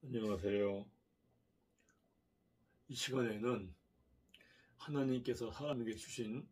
안녕하세요. 이 시간에는 하나님께서 사람에게 주신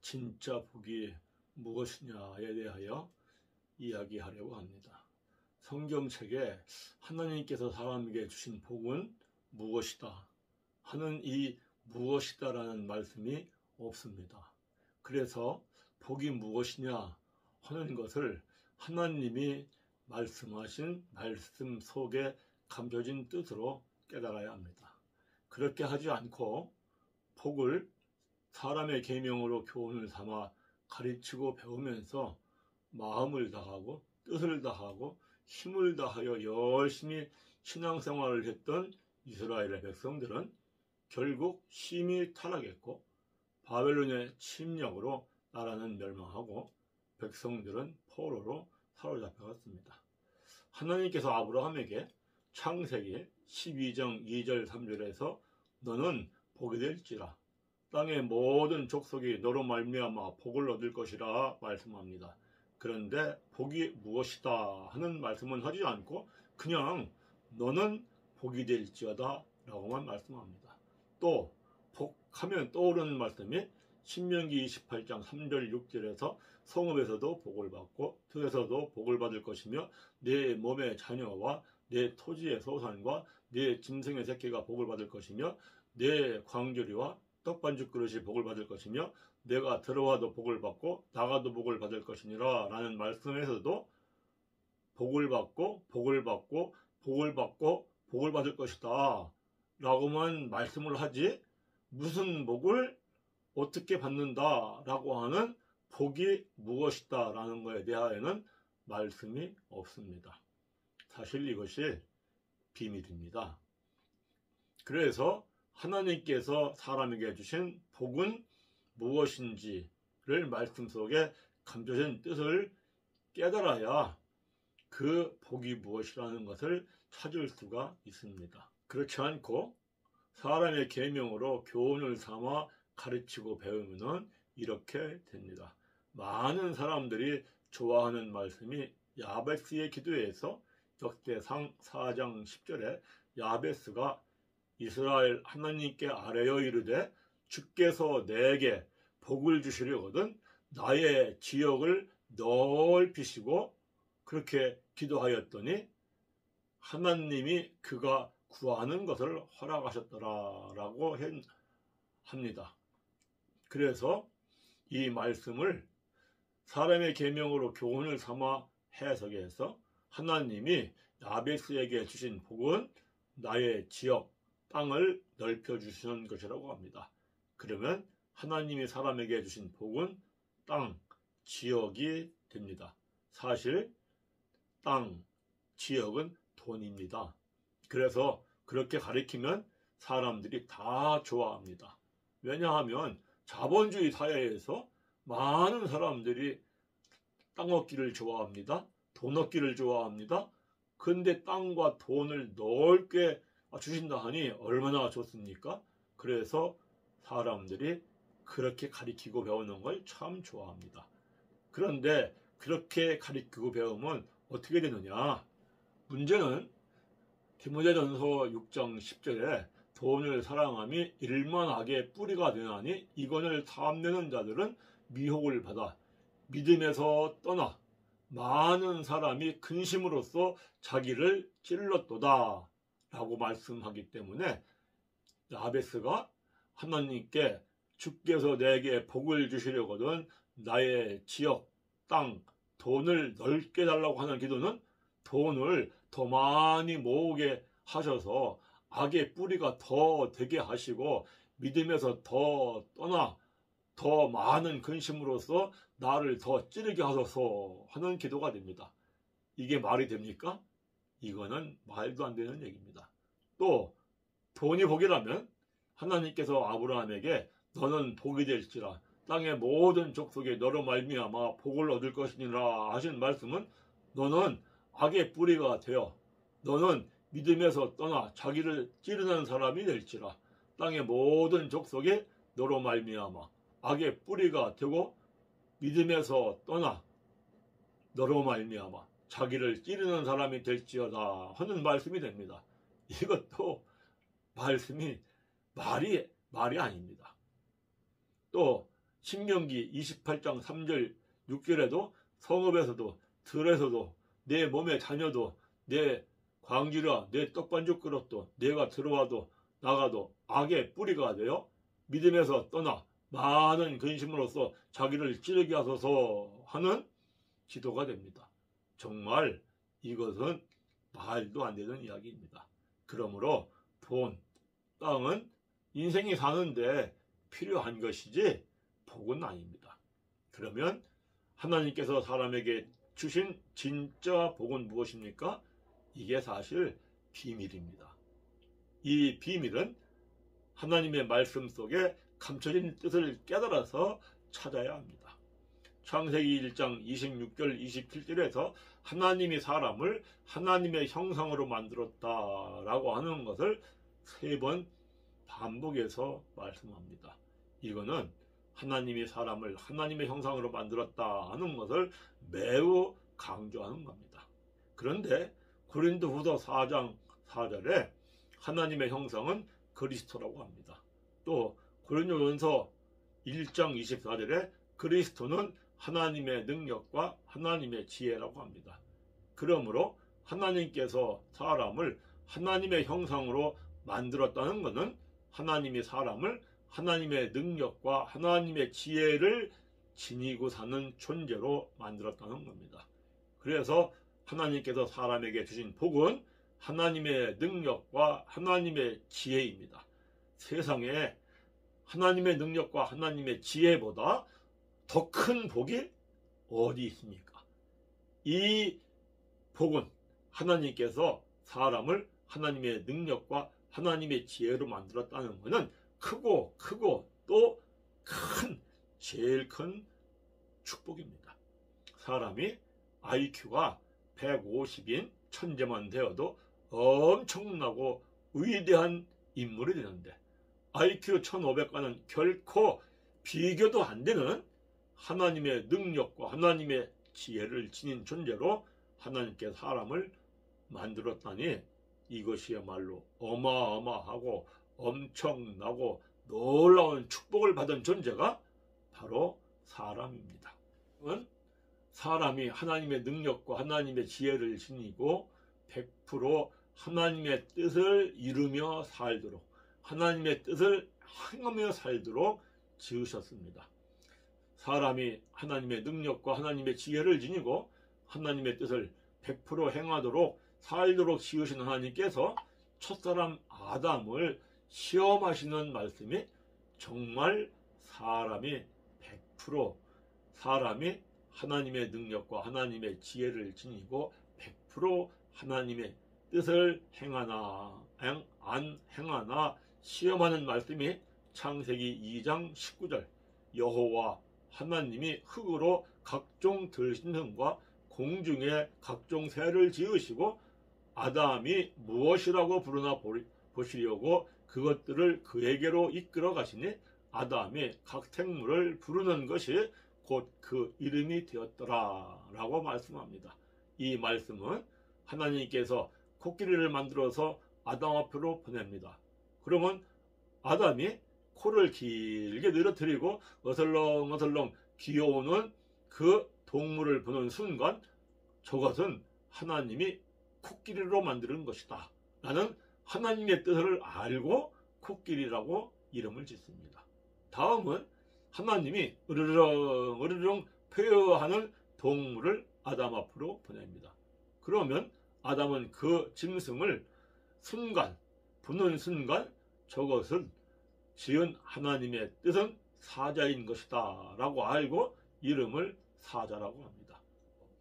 진짜 복이 무엇이냐에 대하여 이야기하려고 합니다. 성경책에 하나님께서 사람에게 주신 복은 무엇이다 하는 이 무엇이다라는 말씀이 없습니다. 그래서 복이 무엇이냐 하는 것을 하나님이 말씀하신 말씀 속에 감춰진 뜻으로 깨달아야 합니다. 그렇게 하지 않고 복을 사람의 계명으로 교훈을 삼아 가르치고 배우면서 마음을 다하고 뜻을 다하고 힘을 다하여 열심히 신앙생활을 했던 이스라엘의 백성들은 결국 심히 타락했고 바벨론의 침략으로 나라는 멸망하고 백성들은 포로로 사로잡혀갔습니다. 하나님께서 아브라함에게 창세기 12장 2절 3절에서 너는 복이 될지라 땅의 모든 족속이 너로 말미암아 복을 얻을 것이라 말씀합니다. 그런데 복이 무엇이다 하는 말씀은 하지 않고 그냥 너는 복이 될지어다 라고만 말씀합니다. 또 복하면 떠오르는 말씀이 신명기 28장 3절 6절에서 성읍에서도 복을 받고 들에서도 복을 받을 것이며 내 몸의 자녀와 내 토지의 소산과 내 짐승의 새끼가 복을 받을 것이며 내 광주리와 떡반죽 그릇이 복을 받을 것이며 내가 들어와도 복을 받고 나가도 복을 받을 것이니라 라는 말씀에서도 복을 받고 복을 받고 복을 받고 복을 받을 것이다 라고만 말씀을 하지 무슨 복을 어떻게 받는다 라고 하는 복이 무엇이다 라는 것에 대하여는 말씀이 없습니다. 사실 이것이 비밀입니다. 그래서 하나님께서 사람에게 주신 복은 무엇인지를 말씀 속에 감춰진 뜻을 깨달아야 그 복이 무엇이라는 것을 찾을 수가 있습니다. 그렇지 않고 사람의 계명으로 교훈을 삼아 가르치고 배우면 이렇게 됩니다. 많은 사람들이 좋아하는 말씀이 야베스의 기도에서 역대상 4장 10절에 야베스가 이스라엘 하나님께 아뢰어 이르되 주께서 내게 복을 주시려거든 나의 지역을 넓히시고 그렇게 기도하였더니 하나님이 그가 구하는 것을 허락하셨더라라고 합니다. 그래서 이 말씀을 사람의 계명으로 교훈을 삼아 해석해서 하나님이 야베스에게 주신 복은 나의 지역, 땅을 넓혀주시는 것이라고 합니다. 그러면 하나님이 사람에게 주신 복은 땅, 지역이 됩니다. 사실 땅, 지역은 돈입니다. 그래서 그렇게 가리키면 사람들이 다 좋아합니다. 왜냐하면 자본주의 사회에서 많은 사람들이 땅 얻기를 좋아합니다. 돈 얻기를 좋아합니다. 근데 땅과 돈을 넓게 주신다 하니 얼마나 좋습니까? 그래서 사람들이 그렇게 가리키고 배우는 걸 참 좋아합니다. 그런데 그렇게 가리키고 배우면 어떻게 되느냐? 문제는 디모데전서 6장 10절에 돈을 사랑함이 일만 악의 뿌리가 되나니 이건을 탐내는 자들은 미혹을 받아 믿음에서 떠나 많은 사람이 근심으로써 자기를 찔렀도다 라고 말씀하기 때문에 야베스가 하나님께 주께서 내게 복을 주시려거든 나의 지역, 땅, 돈을 넓게 달라고 하는 기도는 돈을 더 많이 모으게 하셔서 악의 뿌리가 더 되게 하시고 믿음에서 더 떠나 더 많은 근심으로써 나를 더 찌르게 하소서 하는 기도가 됩니다. 이게 말이 됩니까? 이거는 말도 안 되는 얘기입니다. 또 돈이 복이라면 하나님께서 아브라함에게 너는 복이 될지라 땅의 모든 족속에 너로 말미암아 복을 얻을 것이니라 하신 말씀은 너는 악의 뿌리가 되어 너는 믿음에서 떠나 자기를 찌르는 사람이 될지라 땅의 모든 족속에 너로 말미암아 악의 뿌리가 되고 믿음에서 떠나 너로 말미암아 자기를 찌르는 사람이 될지어다 하는 말씀이 됩니다. 이것도 말씀이 말이 아닙니다. 또 신명기 28장 3절 6절에도 성읍에서도 들에서도 내 몸의 자녀도 내 광주라 내 떡반죽 그릇도 내가 들어와도 나가도 악의 뿌리가 되어 믿음에서 떠나 많은 근심으로써 자기를 찌르게 하소서 하는 기도가 됩니다. 정말 이것은 말도 안 되는 이야기입니다. 그러므로 돈, 땅은 인생이 사는데 필요한 것이지 복은 아닙니다. 그러면 하나님께서 사람에게 주신 진짜 복은 무엇입니까? 이게 사실 비밀입니다. 이 비밀은 하나님의 말씀 속에 감춰진 뜻을 깨달아서 찾아야 합니다. 창세기 1장 26절 27절에서 하나님이 사람을 하나님의 형상으로 만들었다라고 하는 것을 3번 반복해서 말씀합니다. 이거는 하나님이 사람을 하나님의 형상으로 만들었다 하는 것을 매우 강조하는 겁니다. 그런데 고린도후서 4장 4절에 하나님의 형상은 그리스도라고 합니다. 또 고린도전서 1장 24절에 그리스도는 하나님의 능력과 하나님의 지혜라고 합니다. 그러므로 하나님께서 사람을 하나님의 형상으로 만들었다는 것은 하나님이 사람을 하나님의 능력과 하나님의 지혜를 지니고 사는 존재로 만들었다는 겁니다. 그래서 하나님께서 사람에게 주신 복은 하나님의 능력과 하나님의 지혜입니다. 세상에 하나님의 능력과 하나님의 지혜보다 더 큰 복이 어디 있습니까? 이 복은 하나님께서 사람을 하나님의 능력과 하나님의 지혜로 만들었다는 것은 크고 또 제일 큰 축복입니다. 사람이 IQ가 150인 천재만 되어도 엄청나고 위대한 인물이 되는데 IQ 1500과는 결코 비교도 안 되는 하나님의 능력과 하나님의 지혜를 지닌 존재로 하나님께 사람을 만들었다니 이것이야말로 어마어마하고 엄청나고 놀라운 축복을 받은 존재가 바로 사람입니다. 사람이 하나님의 능력과 하나님의 지혜를 지니고 100% 하나님의 뜻을 이루며 살도록 하나님의 뜻을 행하며 살도록 지으셨습니다. 사람이 하나님의 능력과 하나님의 지혜를 지니고 하나님의 뜻을 100% 행하도록 살도록 지으신 하나님께서 첫사람 아담을 시험하시는 말씀이 정말 사람이 100% 사람이 하나님의 능력과 하나님의 지혜를 지니고 100% 하나님의 뜻을 행하나 안 행하나 시험하는 말씀이 창세기 2장 19절 여호와 하나님이 흙으로 각종 들짐승과 공중에 각종 새를 지으시고 아담이 무엇이라고 부르나 보시려고 그것들을 그에게로 이끌어 가시니 아담이 각 생물을 부르는 것이 곧 그 이름이 되었더라 라고 말씀합니다. 이 말씀은 하나님께서 코끼리를 만들어서 아담 앞으로 보냅니다. 그러면 아담이 코를 길게 늘어뜨리고 어슬렁어슬렁 기어오는 그 동물을 보는 순간 저것은 하나님이 코끼리로 만드는 것이다 라는 하나님의 뜻을 알고 코끼리라고 이름을 짓습니다. 다음은 하나님이 으르렁 페어하는 동물을 아담 앞으로 보냅니다. 그러면 아담은 그 짐승을 보는 순간 저것은 지은 하나님의 뜻은 사자인 것이다 라고 알고 이름을 사자라고 합니다.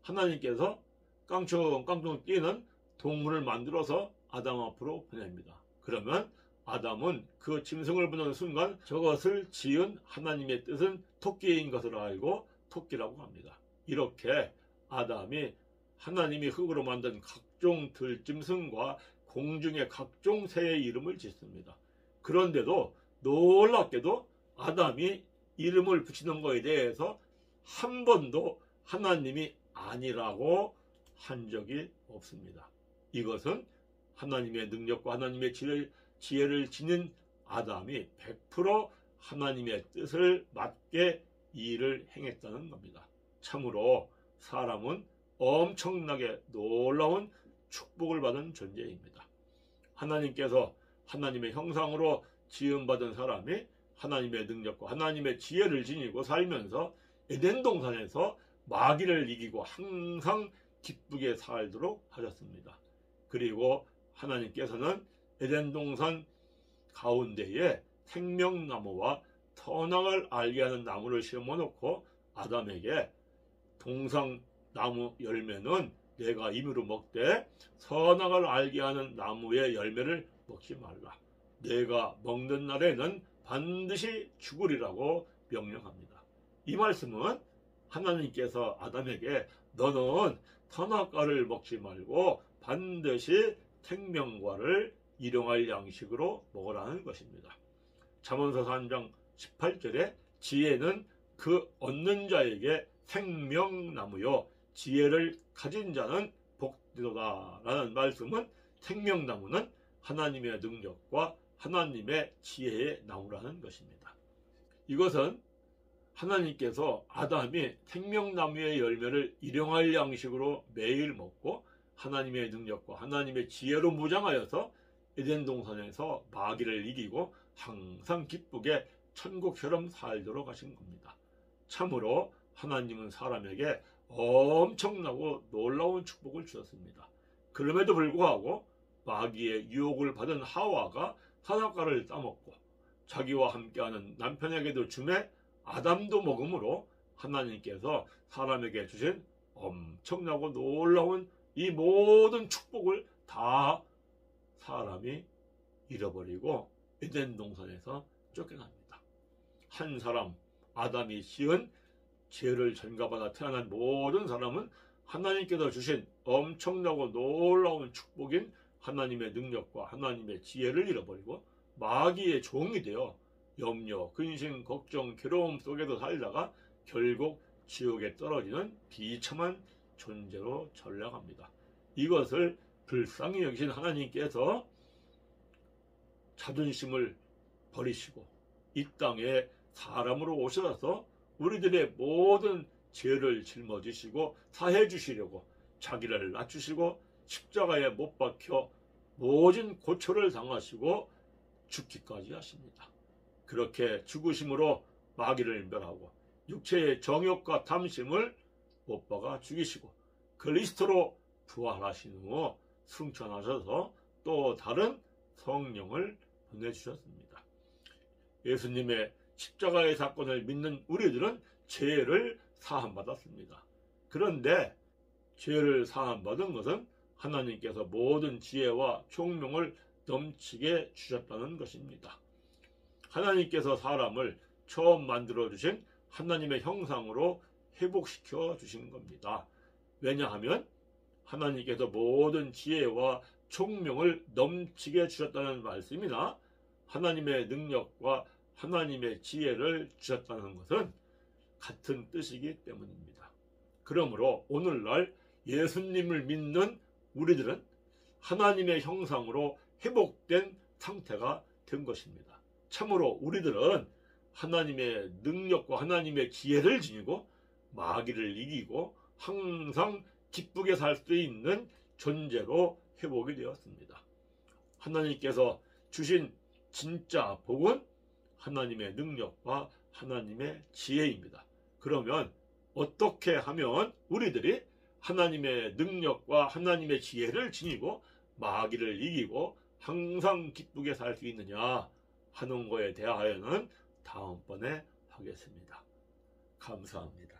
하나님께서 깡총깡총 뛰는 동물을 만들어서 아담 앞으로 보냅니다. 그러면 아담은 그 짐승을 보는 순간 저것을 지은 하나님의 뜻은 토끼인 것을 알고 토끼라고 합니다. 이렇게 아담이 하나님이 흙으로 만든 각종 들짐승과 공중의 각종 새의 이름을 짓습니다. 그런데도 놀랍게도 아담이 이름을 붙이는 것에 대해서 한 번도 하나님이 아니라고 한 적이 없습니다. 이것은 하나님의 능력과 하나님의 지혜를 지닌 아담이 100% 하나님의 뜻을 맞게 일을 행했다는 겁니다. 참으로 사람은 엄청나게 놀라운 축복을 받은 존재입니다. 하나님께서 하나님의 형상으로 지음받은 사람이 하나님의 능력과 하나님의 지혜를 지니고 살면서 에덴 동산에서 마귀를 이기고 항상 기쁘게 살도록 하셨습니다. 그리고 하나님께서는 에덴 동산 가운데에 생명나무와 선악을 알게 하는 나무를 심어놓고 아담에게 동산나무 열매는 내가 임으로 먹되 선악을 알게 하는 나무의 열매를 먹지 말라. 내가 먹는 날에는 반드시 죽으리라고 명령합니다. 이 말씀은 하나님께서 아담에게 너는 선악과를 먹지 말고 반드시 생명과를 일용할 양식으로 먹으라는 것입니다. 잠언서 3장 18절에 지혜는 그 얻는 자에게 생명나무요 지혜를 가진 자는 복되도다 라는 말씀은 생명나무는 하나님의 능력과 하나님의 지혜의 나무라는 것입니다. 이것은 하나님께서 아담이 생명나무의 열매를 일용할 양식으로 매일 먹고 하나님의 능력과 하나님의 지혜로 무장하여서 에덴 동산에서 마귀를 이기고 항상 기쁘게 천국처럼 살도록 하신 겁니다. 참으로 하나님은 사람에게 엄청나고 놀라운 축복을 주셨습니다. 그럼에도 불구하고 마귀의 유혹을 받은 하와가 선악과를 따먹고 자기와 함께하는 남편에게도 주매 아담도 먹음으로 하나님께서 사람에게 주신 엄청나고 놀라운 이 모든 축복을 다 사람이 잃어버리고 에덴 동산에서 쫓겨납니다. 한 사람 아담이 지은 죄를 전가받아 태어난 모든 사람은 하나님께서 주신 엄청나고 놀라운 축복인 하나님의 능력과 하나님의 지혜를 잃어버리고 마귀의 종이 되어 염려, 근심, 걱정, 괴로움 속에서 살다가 결국 지옥에 떨어지는 비참한 존재로 전락합니다. 이것을 불쌍히 여기신 하나님께서 자존심을 버리시고 이 땅에 사람으로 오셔서 우리들의 모든 죄를 짊어지시고 사해 주시려고 자기를 낮추시고 십자가에 못 박혀 모진 고초를 당하시고 죽기까지 하십니다. 그렇게 죽으심으로 마귀를 멸하고 육체의 정욕과 탐심을 못 박아 죽이시고 그리스도로 부활하신 후 승천하셔서 또 다른 성령을 보내주셨습니다. 예수님의 십자가의 사건을 믿는 우리들은 죄를 사함받았습니다. 그런데 죄를 사함받은 것은 하나님께서 모든 지혜와 총명을 넘치게 주셨다는 것입니다. 하나님께서 사람을 처음 만들어주신 하나님의 형상으로 회복시켜 주신 겁니다. 왜냐하면 하나님께서 모든 지혜와 총명을 넘치게 주셨다는 말씀이나 하나님의 능력과 하나님의 지혜를 주셨다는 것은 같은 뜻이기 때문입니다. 그러므로 오늘날 예수님을 믿는 우리들은 하나님의 형상으로 회복된 상태가 된 것입니다. 참으로 우리들은 하나님의 능력과 하나님의 지혜를 지니고 마귀를 이기고 항상 기쁘게 살 수 있는 존재로 회복이 되었습니다. 하나님께서 주신 진짜 복은 하나님의 능력과 하나님의 지혜입니다. 그러면 어떻게 하면 우리들이 하나님의 능력과 하나님의 지혜를 지니고 마귀를 이기고 항상 기쁘게 살 수 있느냐 하는 거에 대하여는 다음번에 하겠습니다. 감사합니다.